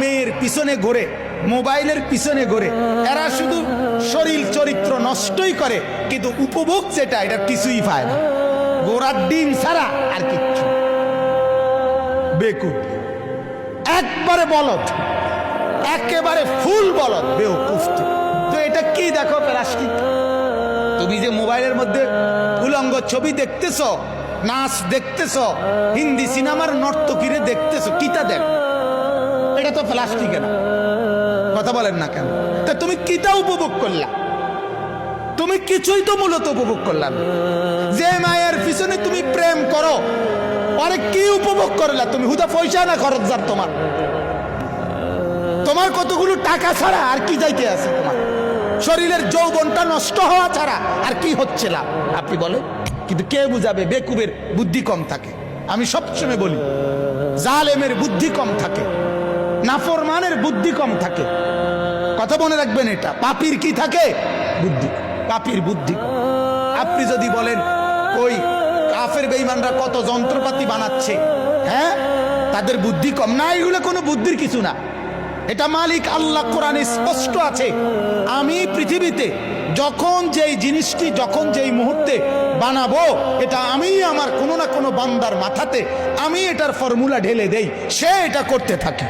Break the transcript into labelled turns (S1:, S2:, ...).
S1: মেয়ের পিছনে ঘোরে, মোবাইলের পিছনে ঘোরে, এরা শুধু শরীর চরিত্র নষ্টই করে, কিন্তু উপভোগ যেটা এটা কিছুই পায় না। গোড়ার ডিম ছাড়া আর কিচ্ছু। বেকুব, একবারে বলদ, একেবারে ফুল বলদ, বেউকুফ। তো এটা কি দেখো প্লাস্টিক? তুমি যে মোবাইলের মধ্যে উলঙ্গ ছবি দেখতেছ, নাচ দেখতেছ, হিন্দি সিনেমার নর্তকীরে দেখতেছ, কিতা দেখ? এটা তো প্লাস্টিকে না। কথা বলেন না কেন? তা তুমি কিতা উপভোগ করলা? তুমি কিছুই তো মূলত উপভোগ করলা না। যে মায়ের পিছনে তুমি প্রেম করো, আরে কি উপভোগ করলা তুমি? হুদা পয়সা না খরচ যার তোমার, তোমার কতগুলো টাকা ছাড়া আর কি যাইতে আছে? তোমার শরীরের যৌবনটা নষ্ট হওয়া ছাড়া আর কি হচ্ছে লাভ? আপনি বলেন। কিন্তু কে বুঝাবে? বেকুবের বুদ্ধি কম থাকে। আমি সবসময় বলি, জালেমের বুদ্ধি কম থাকে, নাফরমানের বুদ্ধি কম থাকে। কথা মনে রাখবেন এটা। পাপীর কি থাকে? বুদ্ধি। পাপীর বুদ্ধি। আপনি যদি বলেন ওই কাফের বেঈমানরা কত যন্ত্রপাতি বানাচ্ছে, হ্যাঁ, তাদের বুদ্ধি কম না? এগুলো কোনো বুদ্ধির কিছু না। এটা মালিক আল্লাহ কোরআনে স্পষ্ট আছে, আমি পৃথিবীতে যখন যেই জিনিসটি যখন যেই মুহূর্তে বানাবো, এটা আমি আমার কোনো না কোনো বান্দার মাথাতে আমি এটার ফর্মুলা ঢেলে দেই, সে এটা করতে থাকে।